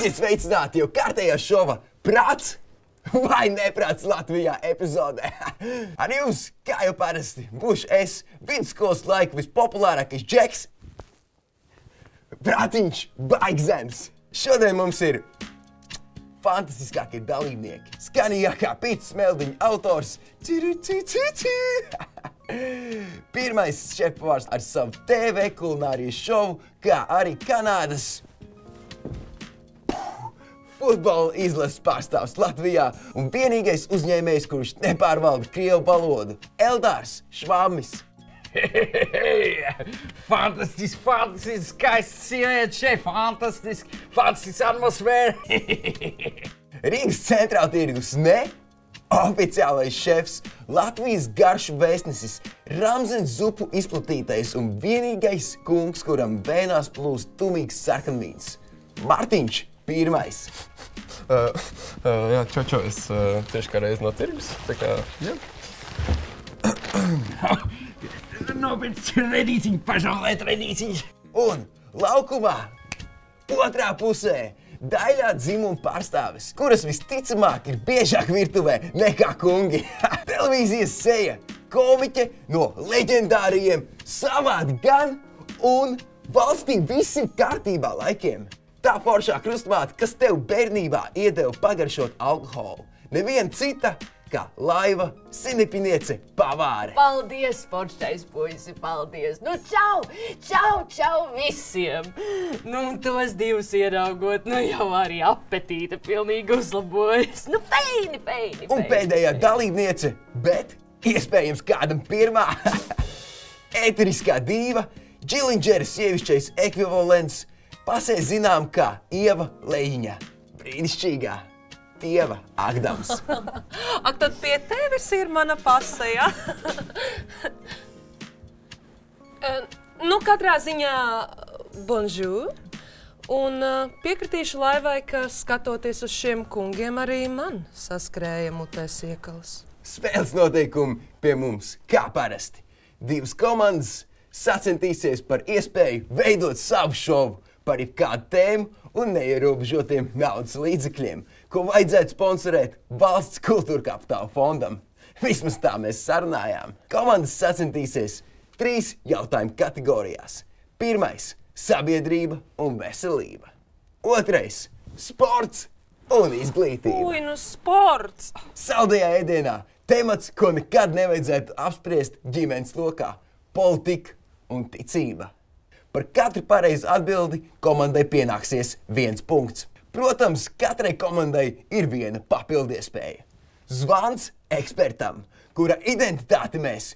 Esiet sveicināti jau kārtējā šova Prāts vai neprāts Latvijā epizodē. Ar jums, kā jau parasti, būšu es, vidusskolas laika vispopulārākais džeks, Prātiņš Baigzems. Šodien mums ir fantastiskākie dalībnieki, skanīgākā pīcis smeldiņa autors, pirmais šefpavārs ar savu TV kulinārijas šovu, kā arī Kanādas futbola izlases pārstāvs Latvijā un vienīgais uzņēmējs, kurš nepārvalda krievu valodu, Eldārs Švāmis. Fantastiski, skaists sievietes šeit, fantastiski atmosfēra. Rīgas centrāla tirgus oficiālais šefs, Latvijas garšu vēstnesis, Ramzenes zupu izplatītais un vienīgais kungs, kuram vēnās plūst tumīgs sarkanvīns, Martiņš Pirmais. Jā, čau, es tieši kā reiz no tirgus, tā kā, jā. Nopēc redīciņu, pažaulēt redīciņu. Un laukumā, otrā pusē, daļā dzimuma pārstāvis, kuras visticamāk ir biežāk virtuvē nekā kungi. Televīzijas seja, komiķe no leģendārajiem Savādi gan un valstī viss ir kārtībā laikiem. Tā foršā krustmāte, kas tev bērnībā iedeva pagaršot alkoholu. Neviena cita kā Laiva Sinepiniece pavāre. Paldies, foršais puisi, paldies! Nu, čau visiem! Nu, tos divus ieraugot, nu jau arī apetīte pilnīgi uzlabojas. Nu, feini! Un pēdējā dalībniece, bet iespējams kādam pirmā, ēteriskā dīva, Džilindžera sievišķais ekvivalents, pasē zinām kā Ieva Lejiņa, brīnišķīgā Tieva Agdams. Ak, tad pie tevis ir mana pase, ja? Nu, katrā ziņā bonjour. Un piekritīšu Laivai, ka skatoties uz šiem kungiem arī man saskrēja mutēs iekalas. Spēles noteikumi pie mums kā parasti. Divas komandas sacentīsies par iespēju veidot savu šovu par jebkādu tēmu un neierobežotiem naudas līdzekļiem, ko vajadzētu sponsorēt Valsts kultūra kapitāla fondam. Vismaz tā mēs sarunājām. Komandas sacentīsies 3 jautājumu kategorijās. Pirmais – sabiedrība un veselība. Otrais – sports un izglītība. Ui, nu sports! Saldajā ēdienā temats, ko nekad nevajadzētu apspriest ģimenes lokā – politika un ticība. Par katru pareizu atbildi komandai pienāksies 1 punkts. Protams, katrai komandai ir viena papildiespēja. Zvans ekspertam, kura identitāti mēs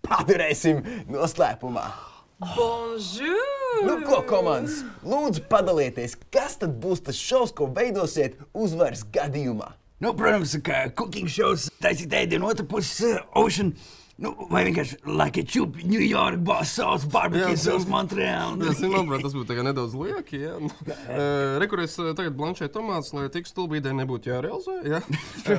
paturēsim noslēpumā. Bonjour! Nu ko, komandas, lūdzu padalieties, kas tad būs tas šovs, ko veidosiet uzvaras gadījumā? Nu, protams, ka cooking shows, taisīt ēdienu otru pusi, Ocean. Nu, vai vienkārši like a chup, New York, boss sauce, barbecue sauce, Montreal. Jā, manuprāt, tas būtu tagad nedaudz lieki, jā. Rekur es tagad blanšēju tomātus, lai tik stulbīdē nebūtu jārealizē, jā.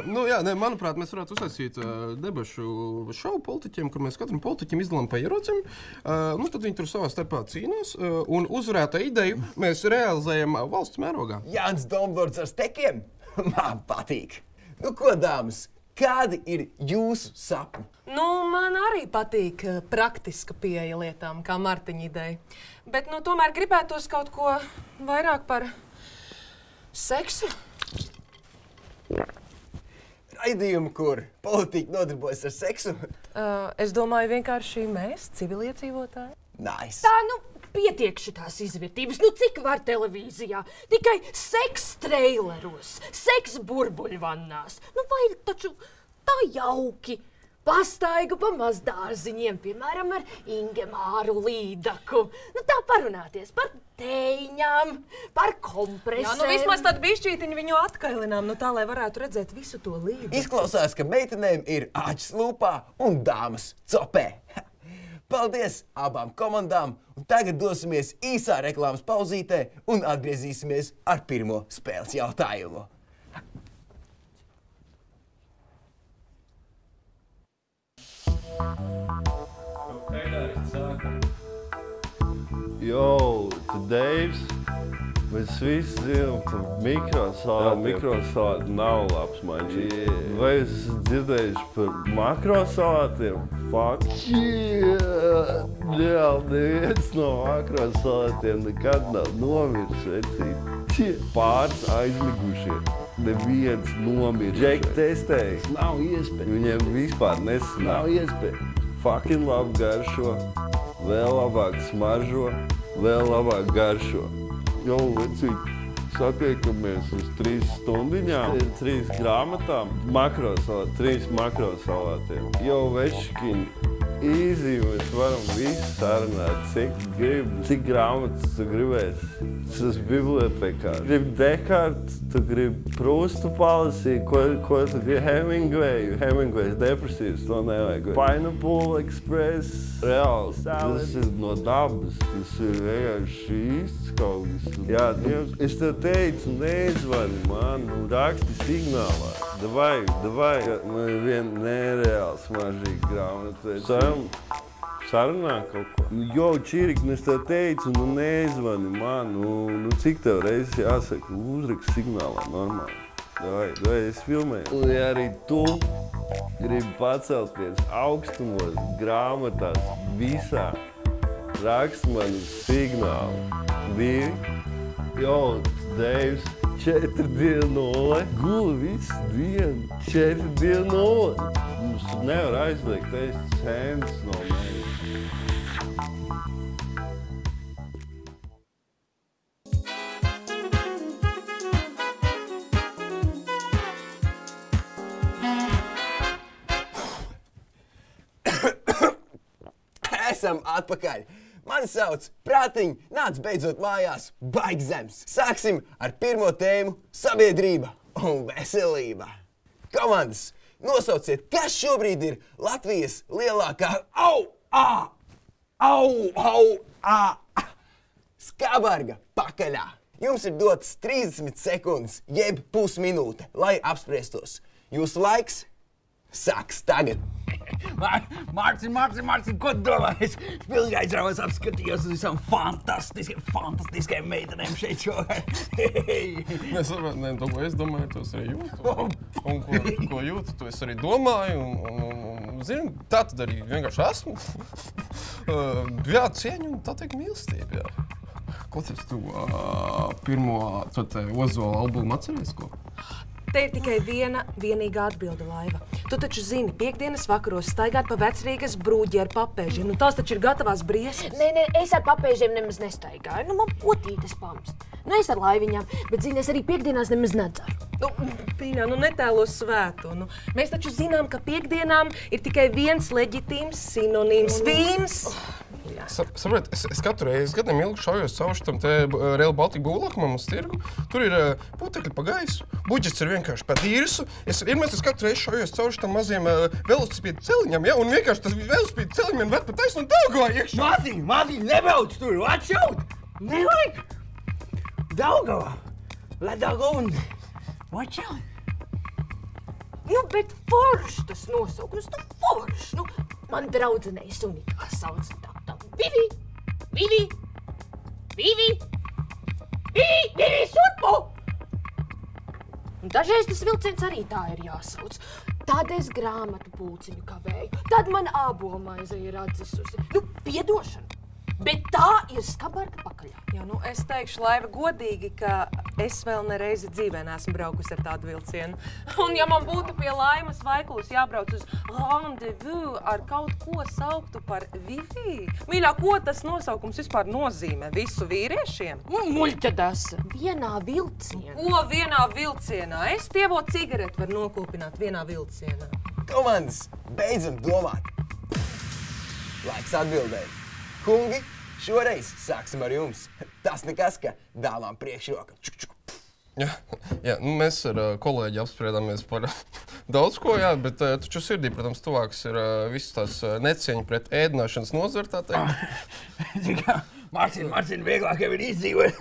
Nu, jā, ne, manuprāt, mēs varētu uztaisīt debašu šovu politiķiem, kur mēs katram politiķim izdalām pa ierocim. Nu, tad viņi tur savā starpā cīnās, un uzvarētā ideju mēs realizējam valsts mērogā. Jānis Dombords ar stekiem? Man patīk. Nu ko, dāmas? Kādi ir jūsu sapņi? Nu, man arī patīk praktiska pieeja lietām, kā Martiņa ideja. Bet, nu, tomēr gribētos kaut ko vairāk par seksu. Raidījumu, kur politiķi nodarbojas ar seksu? Es domāju, vienkārši mēs, civiliedzīvotāji. Nice. Tā, nu, pietiek šitās izvērtības. Nu, cik var televīzijā? Tikai seks traileros, seks burbuļvannās. Nu, vajag taču tā jauki. Pastaigu pa mazdārziņiem, piemēram, ar Ingemāru Līdaku. Nu, tā parunāties par teiņām, par kompresēm. Jā, nu vismaz tad bišķītiņu viņu atkailinām, nu tā, lai varētu redzēt visu to līdaku. Izklausās, ka meitenēm ir āķis lūpā un dāmas copē. Paldies abām komandām, un tagad dosimies īsā reklāmas pauzītē un atgriezīsimies ar pirmo spēles jautājumu. Yo, to Dave's. Mēs visi zinām par mikrosalātiem. Mikrosalāti nav labs maņķis. Vai jūs esat dzirdējuši par makrosalātiem? Fuck yeah! Jā, neviens no makrosalātiem nekad nav nomirs, vecīt. Pāris aizmigušie. Neviens nomirs. Džeki testējis. Nav iespēja. Viņiem vispār nesanāk. Nav iespēja. Fucking labi garšo. Vēl labāk smaržo. Vēl labāk garšo. Jo, vecīt, satiekamies uz 3 stundiņām, 3 grāmatām, 3 makrosalātiem. Jo, večkiņi, easy, mēs varam visu sarunāt, cik grāmatas tu gribēsi. Tas bibliotekā. Gribi Dekartu, tu gribi Prustu palasīt, ko tu gribi Hemingways depresīvs, to nevajag. Pineapple Express, reāls. Tas ir no dabas, tas ir vienkārši īsts kaut kas. Jā, es tev teicu, nezvani man, raksti signālā. Davai, man ir viena nereāls mažīga grāmata. Sarunā kaut ko. Jo, Čirik, es tev teicu, nezvani man, cik tev reizes jāsaka, uzrakst signālā normāli. Davai, es filmēju. Un ja arī tu gribi pacelties augstumos, grāmatās, visā, rakst man uz signālu. 2, Deivs, 4-0, guli visu dienu, 4-0. Mums nevar aizliegt ēst sēnes no mēnes. Esam atpakaļ! Mani sauc Prātiņ, nāc beidzot mājās, baigi zems. Sāksim ar pirmo tēmu – sabiedrība un veselība. Komandas, nosauciet, kas šobrīd ir Latvijas lielākā skabarga pakaļā. Jums ir dotas 30 sekundes, jeb pusminūte, lai apspriestos. Jūsu laiks sāks tagad. Mārtiņ, ko tu domā? Es pilnīgi aizrāvos apskatījos uz visām fantastiskajām meitenēm šeit šovakar. Es domāju, to es arī jūtu. Un ko jūtu, to es arī domāju. Un zinu, tā tad arī vienkārši esmu. Jā, cieņu un tā teikt mīlestība, jā. Klausies, tu pirmo Ozola albumu atceries ko? Te ir tikai vienīga atbilde, Laiva. Tu taču zini, piekdienas vakaros staigāt pa Vecrīgas brūģi ar papēžiem. Nu, tās taču ir gatavās briesmas. Nē, es ar papēžiem nemaz nestaigāju. Man potītes pamst. Es ar Laiviņām, bet zini, es arī piekdienās nemaz nedzaru. Pīnā, netēlo svēto. Mēs taču zinām, ka piekdienām ir tikai viens leģitīms sinonīms – vīns. Saprot, es katru reizi gadiem ilgi šaujos caur šitam te Rail Baltica būvlakumam uz tirgu. Tur ir putekļi pa gaisu, budžets ir vienkārši pa dīrsu. Es katru reizi šaujos caur šitam maziem velosipēdu celiņam, ja? Un vienkārši tas velosipēdu celiņam vien ved pa taisnu un Daugavā iekšā. Mārtiņ, nebrauc tur, watch out! Nevajag! Daugavā! Lai Daugava un... Watch out! Bet foršs tas nosaukums, foršs! Man draudzenei sunikā sauc tā. Vivi, surpu! Dažreiz tas vilciens arī tā ir jāsauc. Tad es grāmatu pulciņu kavēju, tad man ābolmaize ir atzisusi. Piedošana, bet tā ir skabarga pakaļā. Jā, es teikšu, Laiva, godīgi, ka es vēl nereizi dzīvē neesmu braukusi ar tādu vilcienu. Un ja man būtu pie Laimas Vaikulas jābrauc uz rendezvous ar kaut ko sauktu par Vivi, mīļā, ko tas nosaukums vispār nozīmē visu vīriešiem? Muļķadas! Vienā vilcienā. Ko vienā vilcienā? Es tievo cigareti var nokūpināt vienā vilcienā. Komandas, beidzam domāt! Laiks atbildēt. Kungi, šoreiz sāksim ar jums. Tas nekas, ka dāmām priekšroka. Jā, mēs ar kolēģi apspriedāmies par daudz ko, jā, bet taču sirdī, protams, tuvāks ir visas tās necieņa pret ēdināšanas nozari, tā teikt. Mārtiņ, vieglāk jau ir izdzīvot.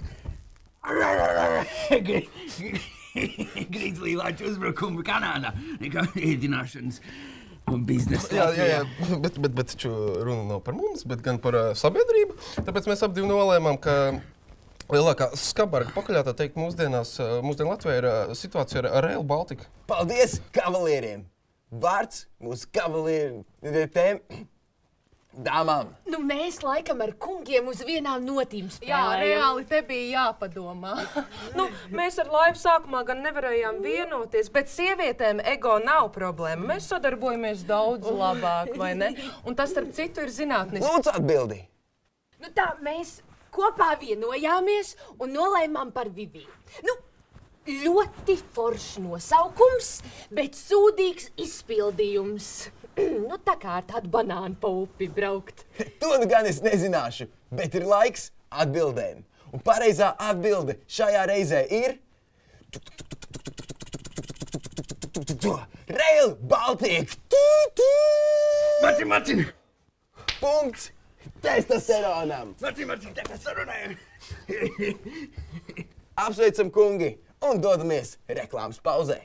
Grīzlīvāķu uzbrukumu Kanādā, nekā ēdināšanas biznesa. Jā, bet taču runa nav par mums, bet gan par sabiedrību. Tāpēc mēs ap divi nolēmām, ka Lielākā skabarga pakaļā, tā teikt, mūsdienu Latvijā ir situācija ar Rail Baltica. Paldies kavalieriem! Vārds mūsu kavalieriem dāmām. Nu, mēs laikam ar kungiem uz vienām notīm Jā, spēlējam. reāli te bija jāpadomā. Nu, mēs ar laivu sākumā gan nevarējām vienoties, bet sievietēm ego nav problēma. Mēs sadarbojamies daudz labāk, vai ne? Un tas, starp citu, ir zinātniski. Lūdzu atbildi. Nu, tā mēs kopā vienojāmies un nolēmām par Viviju. Nu, ļoti foršs nosaukums, bet sūdīgs izpildījums. Nu, tā kā ar tādu banānu pa upi braukt. To nu gan es nezināšu, bet ir laiks atbildēm. Un pareizā atbilde šajā reizē ir... Rail Baltica! Martin! Punkts testosteronam! Martin, tā kā sarunājam! Apsveicam kungi un dodamies reklāmas pauzē.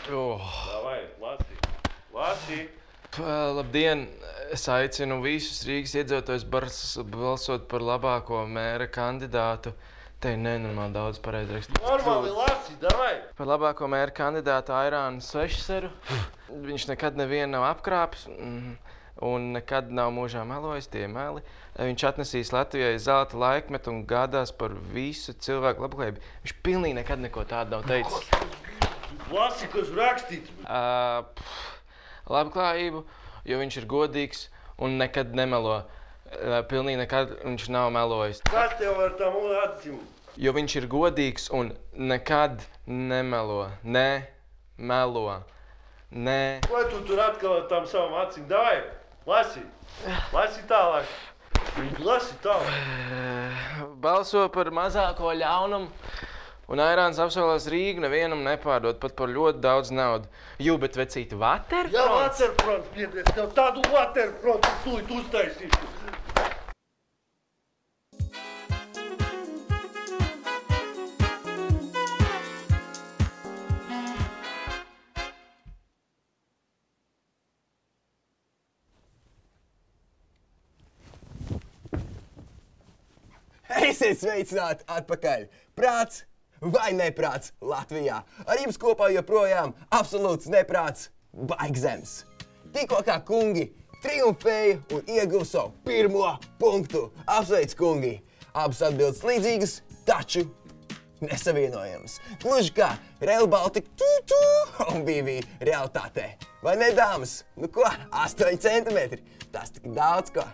Davai, lasi! Labdien! Es aicinu visus Rīgas iedzīvotājus balsot par labāko mēra kandidātu. Te ir nenormāli daudz pareizrakstu. Normāli lasi, davai! Par labāko mēra kandidātu Airānu Svešseru. Viņš nekad nevienu nav apkrāpis un nekad nav mūžā melojis, tie meli. Viņš atnesīs Latvijai zelta laikmetu un gādās par visu cilvēku labklājību. Viņš pilnīgi nekad neko tādu nav teicis. Lasi, kas rakstīts! Labklājību, jo viņš ir godīgs un nekad nemelo. Pilnīgi nekad viņš nav melojis. Kas tev ar tām acīm? Jo viņš ir godīgs un nekad nemelo. Melo. Vai tu tur atkal ar tām savām acīm? Davai, lasi! Lasi tālāk! Lasi tālāk! Balso par mazāko ļaunumu. Un Airāns apsolās Rīgu nevienam nepārdot, pat par ļoti daudz naudu. Jū, bet vecīti, Waterfronts? Jā, Waterfronts, piedēs, tev tādu Waterfrontu tūlīt uztaisīšu. Esiet sveicināti atpakaļ! Prāts vai neprāts Latvijā? Ar jums kopā joprojām absolūts neprāts Baigzems. Tikko kā kungi triumfēja un ieguva savu pirmo punktu. Apsveic, kungi! Abas atbildes līdzīgas, taču nesavienojamas. Gluži kā Rail Baltica un Vivija realitātē. Vai ne, dāmas? Nu ko, 8 centimetri? Tas tik daudz ko.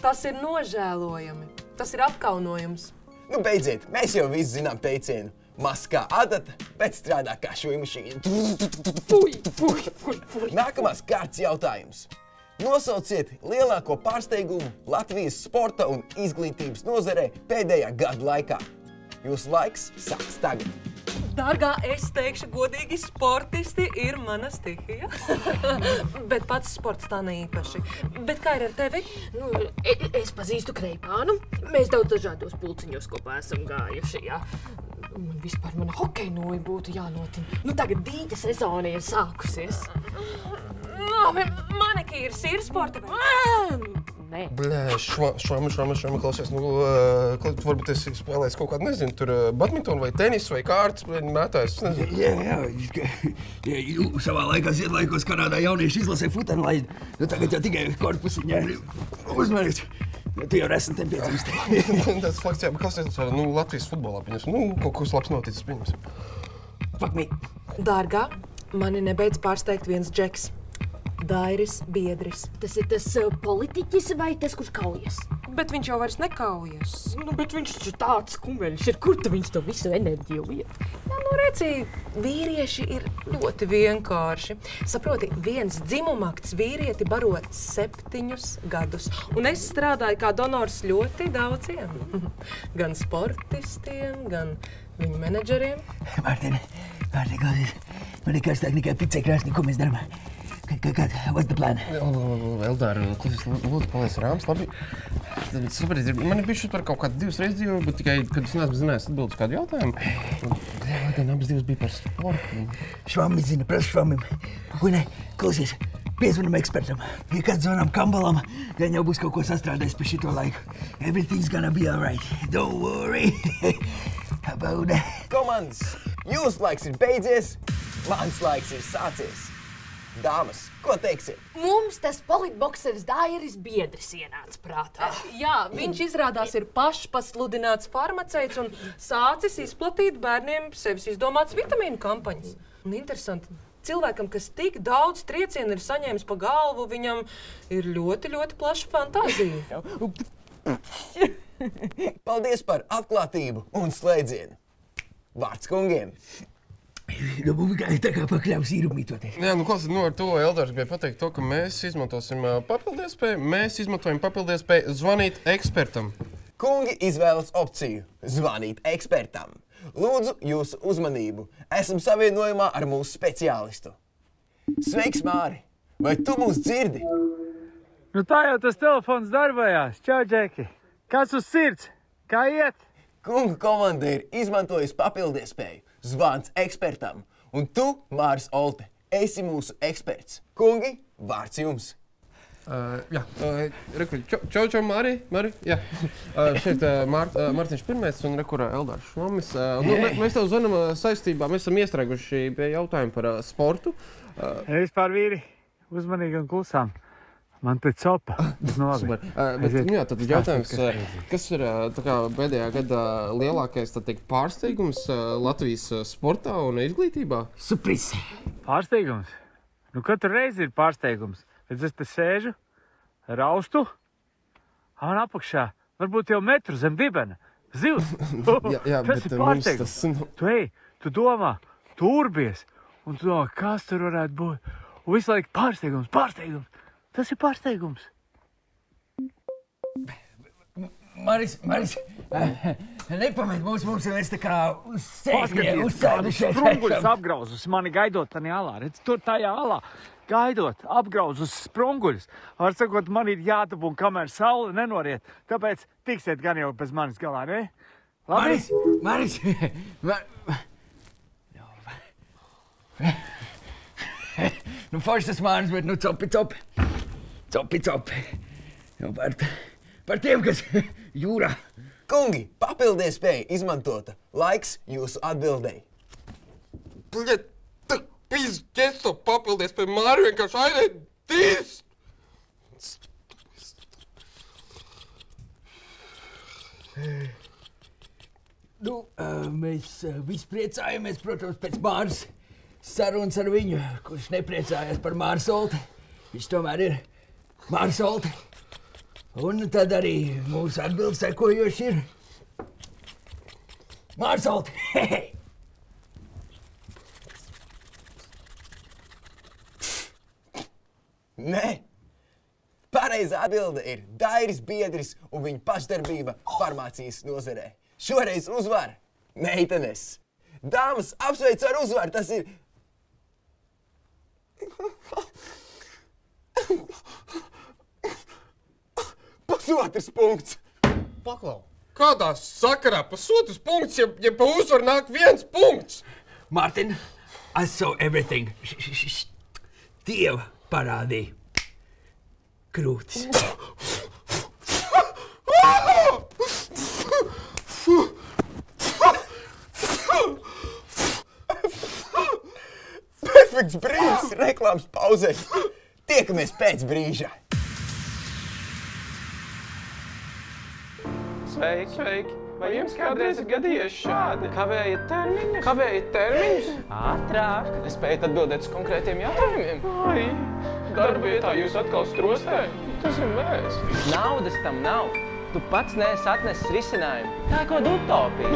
Tas ir nožēlojami. Tas ir apkaunojums. Nu, beidziet, mēs jau visi zinām teicienu. Mazs kā adata, bet strādā kā šuimašīna. Nākamās kārtas jautājums. Nosauciet lielāko pārsteigumu Latvijas sporta un izglītības nozarē pēdējā gada laikā. Jūsu laiks sāks tagad. Dārgā, es teikšu godīgi, sportisti ir mana stihija. Bet pats sports tā ne īpaši. Bet kā ir ar tevi? Nu, es pazīstu Kreipānu. Mēs daudz dažādos pulciņos kopā esam gājuši, jā. Man vispār mana hokeja noja būtu jānotina. Nu, tagad dīķa sezona ir sākusies. Manikīrs ir sporta vai? Nē. Bļē, švami, klausies, nu, varbūt es spēlēju kaut kādu, nezinu, tur badmintonu vai tenisu vai kārtas, mētājs, nezinu. Jā, jūs savā laikā ziedlaikos Kanādā jaunieši izlasē futenlaidu. Nu, tagad jau tikai korpusiņā uzmanīt. Tu jau esmu tiem piedzimst. Tas fakts, jā, bet kas tas nu, Latvijas futbolā pieņems? Nu, kaut kas labs noticis, pieņemsim. Fuck me. Dārgā, mani nebeidz pārsteigt viens džeks. Dairis Biedris. Tas ir tas politiķis vai tas, kurš kaujas? Bet viņš jau vairs nekaujas. Nu, bet viņš taču tāds kumeļš ir. Kur tu viņš to visu enerģiju liet? Jā, nu redzi, vīrieši ir ļoti vienkārši. Saproti, viens dzimumakts vīrieti baro 7 gadus. Un es strādāju kā donors ļoti daudziem. Gan sportistiem, gan viņu menedžeriem. Mārtiņ, klausies. Man ir karstāk nekā picē krāsnī, ko mēs darām. What's the plan? Eldār, lūdzu, paliec rāms, labi. Saprati, man ir bijuši par kaut kādu 2 reizes dzīvo, bet tikai, kad es neesmu zinājis atbildus kādu jautājumu. Gan abas 2 bija par sportu. Švami zina, prasa švamim. Uine, klausies, piezvanam ekspertam. Ja kāds zvanām Kambalam, gan jau būs kaut ko sastrādājis par šito laiku. Everything's gonna be alright. Don't worry about that. Komandas, jūsu laiks ir beidzies, mans laiks ir sācies. Dāmas, ko teiksiet? Mums tas politbokseris Dairis biedris ienāca prātā. Jā, viņš izrādās ir pašpasludināts farmaceits un sācis izplatīt bērniem sevis izdomātas vitamīnu kampaņas. Un interesanti, cilvēkam, kas tik daudz triecienu ir saņēmis pa galvu, viņam ir ļoti, ļoti plaša fantāzija. Paldies par atklātību un slēdzienu. Vārds kungiem. Tā kā pakļāvs īrumītoties. Jā, klausies, ar to Eldārs gribēja pateikt to, ka mēs izmantosim papildiespēju. Mēs izmantojam papildiespēju zvanīt ekspertam. Kungi izvēlas opciju zvanīt ekspertam. Lūdzu jūsu uzmanību. Esam savienojumā ar mūsu speciālistu. Sveiks, Māri! Vai tu mūs dzirdi? Nu tā jau tas telefons darbojās. Čau, Džeki. Kas uz sirds? Kā iet? Kungu komanda ir izmantojusi papildiespēju. Zvans ekspertam. Un tu, Māris Olte, esi mūsu eksperts. Kungi, vārds jums. Čau, Mari. Jā. Šeit Mārtiņš pirmais un rekurā Eldārs Švamis. Mēs tev zvanam saistībā, mēs esam iestrēguši pie jautājumu par sportu. Vispār vīri, uzmanīgi un klusām. Man te copa. Tad jautājums, kas ir pēdējā gada lielākais pārsteigums Latvijas sportā un izglītībā? Surprise! Pārsteigums? Nu, katru reizi ir pārsteigums. Kad es te sēžu, raustu, un apakšā varbūt jau metru zem dibena. Zivs! Tas ir pārsteigums. Tu domā, turbies, un tu domā, kas tur varētu būt. Un visu laiku pārsteigums. Tas ir pārsteigums. Maris, nepamet mums jau es tā kā uzsēdušies. Sprunguļus apgrauzus mani gaidot tajā alā. Redz, tur tajā alā gaidot, apgrauzus sprunguļus. Var sakot, man ir jātabun, kamēr saule nenoriet. Tāpēc tiksiet gan jau bez manis galā, ne? Labi? Maris! Nu, forši tas Māris, bet nu copi. Jau par tiem, kas jūrā. Kungi, papildiespēja izmantota. Laiks jūsu atbildēji. Bļet, tak pizģes to papildiespēju. Māri vienkārši aizēd tīs. Nu, mēs visi priecājamies, protams, pēc Māris sarunas ar viņu, kurš nepriecājās par Māris Olti. Viņš tomēr ir Māris Olti. Un tad arī mūsu atbildi sekojoši ir Māris Olti. Nē. Pareizā atbilde ir Dairis biedris un viņa pašdarbība farmācijas nozarē. Šoreiz uzvar meitenes. Dāmas, apsveicu ar uzvaru, tas ir... Pusotrs punkts. Paklau, kādā sakarā pusotrs punkts, ja pa uzvaru nāk 1 punkts? Martin, I saw everything. Dieva parādīja krūtis. Perfekts brīdis reklāmas pauzē. Tiekamies pēc brīža. Sveiki! Vai jums kādreiz ir gadījies šādi? Kavējat termiņus? Ātrāk! Nespējat atbildēt uz konkrētiem jautājumiem? Ai, darbavietā jūs atkal strostē? Tas ir mēs. Naudas tam nav. Tu pats neesi atnesis risinājumu. Tā ir kāda utopija.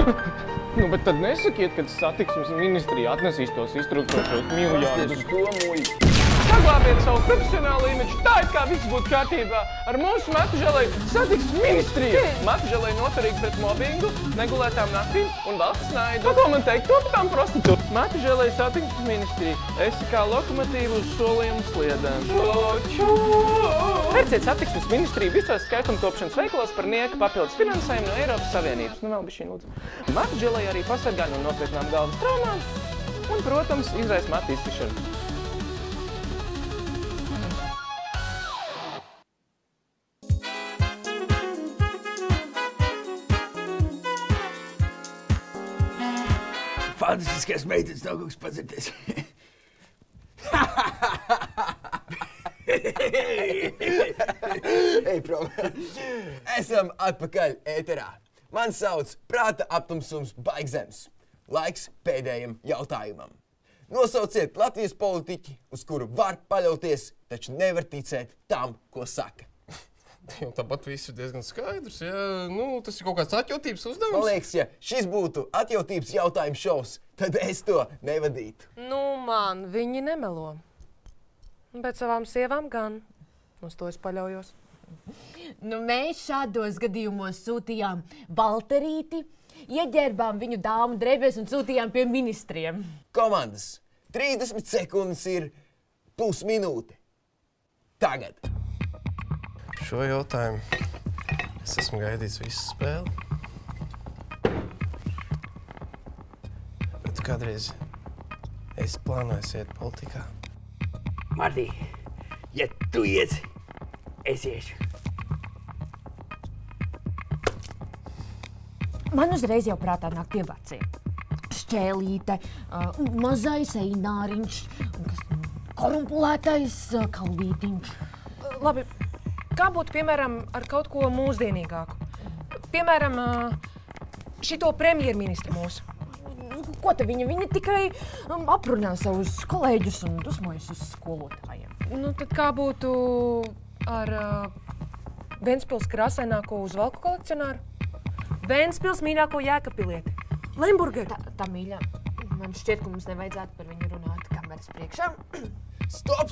Bet tad nesakiet, kad satiksmes ministrija atnesīs tos iztrūkstošos miljardus. Saglābiet savu profesionālo imidžu, tā it kā viss būtu kārtībā. Ar mūsu Matu Želēju satiksmes ministriju. Matu Želēju noturīgi pret mobbingu, negulētām naktīm un valsts naidu. Ko man teikt, to par tām prostitūtām? Matu Želēju satiksmes ministriju. Esi kā lokomotīva uz solījumu sliedēm. Pērciet satiksmes ministriju visos skaistumtopšanas veikalos par nieka papildus finansējumu no Eiropas Savienības. Nu vēl bišķiņ lūdzu. Matu Želēju arī pasargā no nopietnām galvas traumām un, protams, izraisa matu iztišanu. Fantastiskais meitenes nav kaut kas padzirties. Ei, prom! Esam atpakaļ ēterā. Man sauc prāta aptumsums Baigzems. Laiks pēdējiem jautājumam. Nosauciet Latvijas politiķi, uz kuru var paļauties, taču nevar ticēt tam, ko saka. Jau tāpat viss ir diezgan skaidrs, ja? Nu, tas ir kaut kāds atjautības uzdevums. Man liekas, ja šis būtu atjautības jautājumu šovs, tad es to nevadītu. Nu, man viņi nemelo. Bet savām sievām gan. Uz to es paļaujos. Nu, mēs šādos gadījumos sūtījām Balterīti, ieģērbām viņu dāmu drēbēs un sūtījām pie ministriem. Komandas, 30 sekundes ir pusminūte. Tagad. Šo jautājumu es esmu gaidījis visu spēli. Bet kādreiz es plānoju iet politikā. Martī, ja tu iet, es iešu. Man uzreiz jau prātā nāk tie vecie. Šķēlīte, mazais eināriņš, korumpulētais kalvītiņš. Labi, kā būtu, piemēram, ar kaut ko mūsdienīgāku? Piemēram, šito premjerministru mūsu. Ko te viņa? Viņa tikai aprunā savus kolēģus un dusmojas uz skolotājiem. Nu, tad kā būtu ar Ventspils krāsaināko uzvalku kolekcionāru? Ventspils mīļāko Jēkabpilieti. Lemburgeru. Tā mīļā, man šķiet, ka mums nevajadzētu par viņu runāt kameras priekšā. Stop!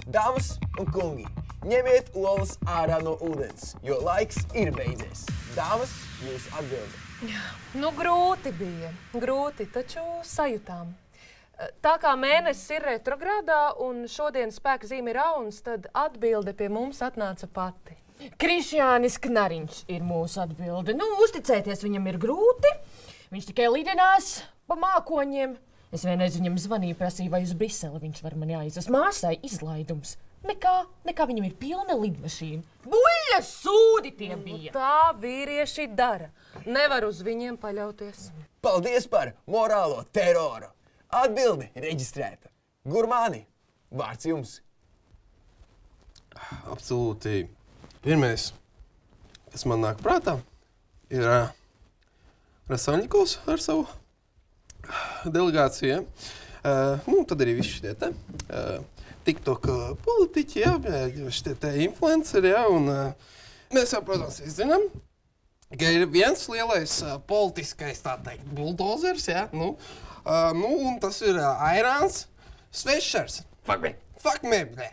Dāmas un kungi, ņemiet olas ārā no ūdens, jo laiks ir beidzies. Dāmas, jūs atbildat. Nu, grūti bija. Grūti, taču sajūtām. Tā kā mēnesis ir retrogrādā un šodien spēka zīme ir rauns, tad atbilde pie mums atnāca pati. Krišjānis Knariņš ir mūsu atbilde. Nu, uzticēties viņam ir grūti. Viņš tikai lidinās pa mākoņiem. Es vienreiz viņam zvanīju, prasīju, vai uz Briseli viņš var mani aizvest. Māsai izlaidums. Nekā viņam ir pilna lidmašīna. Buļļa sūdi tie bija. Tā vīrieši dara. Nevar uz viņiem paļauties. Paldies par morālo teroru. Atbildi reģistrēta. Gurmāni, vārds jums. Absolūti. Pirmais, kas man nāk prātā, ir Rasaļņikovs ar savu delegāciju. Nu, tad arī visi šitie te TikTok politiķi, šitie te influenceri, un mēs jau, protams, zinām, ka ir viens lielais politiskais, tā teikt, buldozers, un tas ir Airāns Svešers. Fuck me, bre.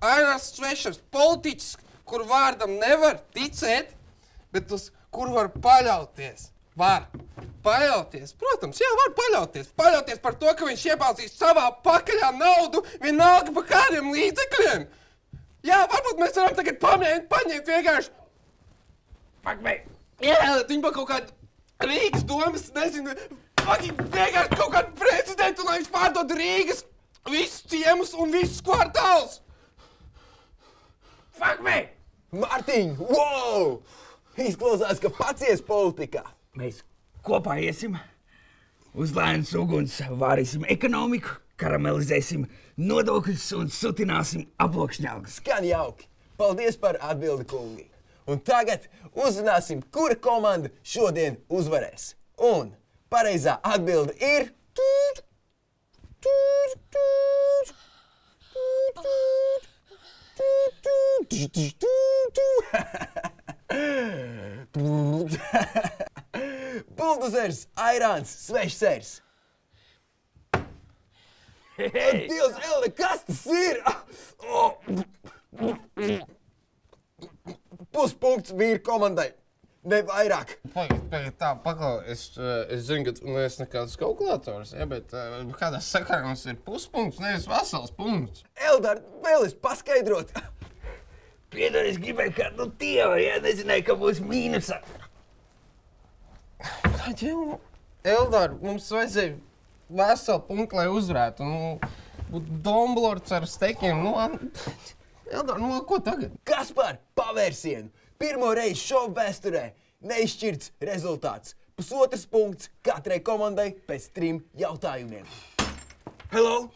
Airāns Svešers, politiķis, kur vārdam nevar ticēt, bet uz kur var paļauties. Var paļauties. Protams, jā, var paļauties. Paļauties par to, ka viņš iebalsīs savā pakaļā naudu vienalga par kādiem līdzekļiem. Jā, varbūt mēs varam tagad paņemt vienkārši. Fuck me. Ielēt viņu pa kaut kādu Rīgas domas, nezinu, vienkārši kaut kādu prezidentu, lai viņš pārdod Rīgas visus ciemus un visus kvartālus. Fuck me! Mārtiņ, wow! Izklausās, ka pats ies politikā. Mēs kopā iesim, uz lēnas uguns vārīsim ekonomiku, karamelizēsim nodokļus un sutināsim aploksņalgus. Skan jauki. Paldies par atbildi, kungi. Un tagad uzzināsim, kura komanda šodien uzvarēs. Un pareizā atbilde ir... Buldozers Airāns Svešers. Dievs, Elda, kas tas ir? Puspunkts vīru komandai. Ne vairāk. Pagaid, tā, paklau, es zinu, ka tu neesi nekāds kalkulators, ja, bet kādā sakarā mums ir puspunkts, nevis vesels punkts. Eldar, vēl es paskaidrot. Piedod, es gribēju kādu tievu, ja nezināju, ka būs mīnusa. Eldar, mums vajadzēja veselu punktu, lai uzvarētu. Dumbledore ar stekiem. Eldar, ko tagad? Kaspar, pavērsienu. Pirmo reizi šovu vēsturē neizšķirts rezultāts. Pusotrs punkts katrai komandai pēc 3 jautājumiem. Hello?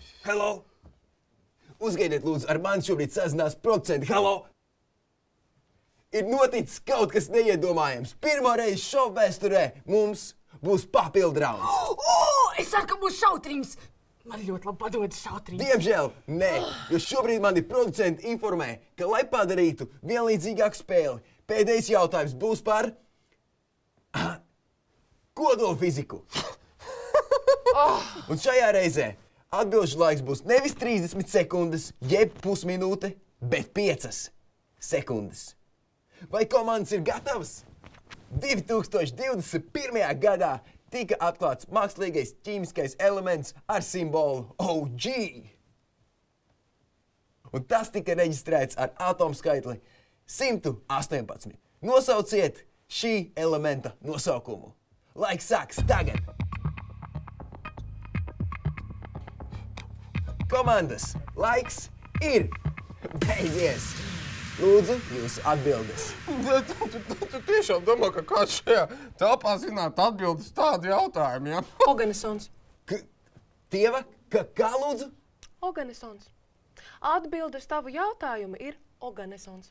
Uzgaidiet, lūdzu, ar mani šobrīd sazinās producenti. Hello? Ir noticis kaut kas neiedomājams. Pirmo reizi šovu vēsturē mums būs papildu rauns. Es saku, ka būs šautrīms. Man ļoti labi padodas šautrīms. Diemžēl nē, jo šobrīd mani producenti informē, ka, lai padarītu vienlīdzīgāku spēli, pēdējais jautājums būs par kodolfiziku. Un šajā reizē atbilžu laiks būs nevis 30 sekundes, jeb pusminūte, bet 5 sekundes. Vai komandas ir gatavas? 2021. gadā tika atklāts mākslīgais ķīmiskais elements ar simbolu OG. Un tas tika reģistrēts ar atomskaitli 118. Nosauciet šī elementa nosaukumu. Laiks sāks tagad. Komandas, laiks ir beidzies. Lūdzu, jūsu atbildes. Tu tiešām domā, ka kāds šajā telpā zinātu atbildes tādu jautājumu, ja? Oganisons. Tieva, kā lūdzu? Oganisons. Atbilde uz tavu jautājumu ir oganisons.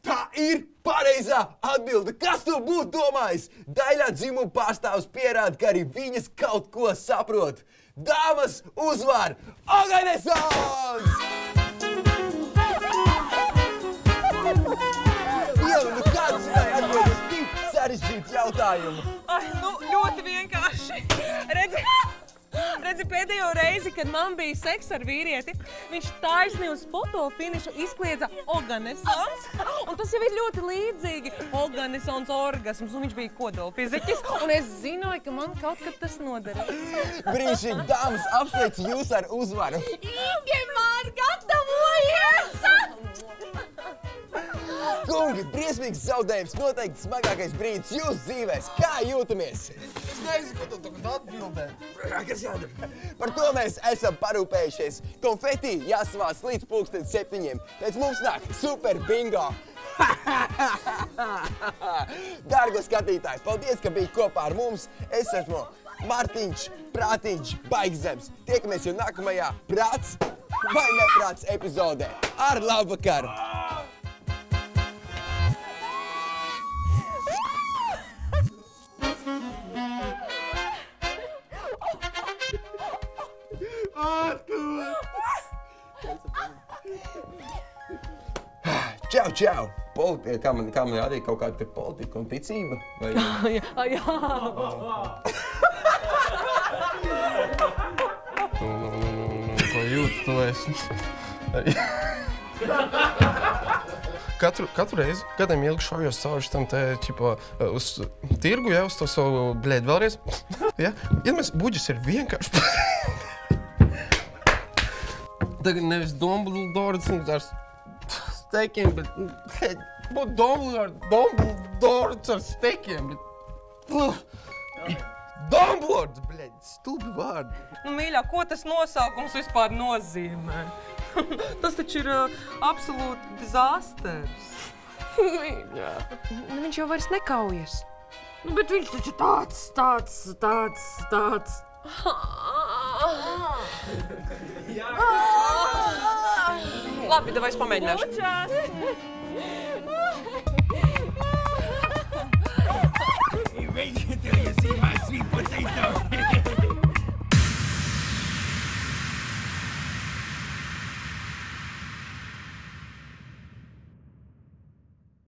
Tā ir pareizā atbilde. Kas to būtu domājis? Daļā dzimuma pārstāvs pierāda, ka arī viņas kaut ko saprot. Dāmas uzvar Oganisons! Ieva, kāds zināja atbild uz tik sarežģītu jautājumu? Ļoti vienkārši. Redzi, pēdējo reizi, kad man bija seks ar vīrieti, viņš taisni uz fotofinišu izkliedza oganisons. Un tas jau ir ļoti līdzīgi. Oganisons orgasms, un viņš bija kodolfiziķis. Un es zināju, ka man kaut kad tas noderēs. Brīnišķīgi, dāmas, apsveicu jūs ar uzvaru. Ingemār, gatavojies! Kungi, briesmīgs zaudējums, noteikti smagākais brīdis jūsu dzīvēs. Kā jūtamies? Es nezinu, ko tu tagad atbildēt. Kas jādara? Par to mēs esam parūpējušies. Konfeti jāsavāc līdz 7:00. Pēc mums nāk super bingo. Dārgo skatītāji, paldies, ka bija kopā ar mums. Es esmu Martiņš, Prātiņš, Baigzems. Tiekamies jau nākamajā Prāts vai neprāts epizodē. Ar labu vakaru! Čau! Kā man jādara kaut kāda te politika un ticība? Vai... Jā. Ko jūtu, tu esi? Katru reizi, gadiem ilgi šaujos cauri šitam te, uz tirgu, ja, uz to savu bļēdi vēlreiz. Ja, iedomājies, buģis ir vienkārši. Tagad nevis Dumbledore ar stekiem, bet būtu Dumbledore ar stekiem, bet... Dumbledore, bļēdi, stulbi vārdi. Mīļā, ko tas nosaukums vispār nozīmē? Tas taču ir absolūti dizasters. Mīļā. Viņš jau vairs nekaujas. Bet viņš taču tāds. Labi, davai es pamēģināšu. Veģetājas ir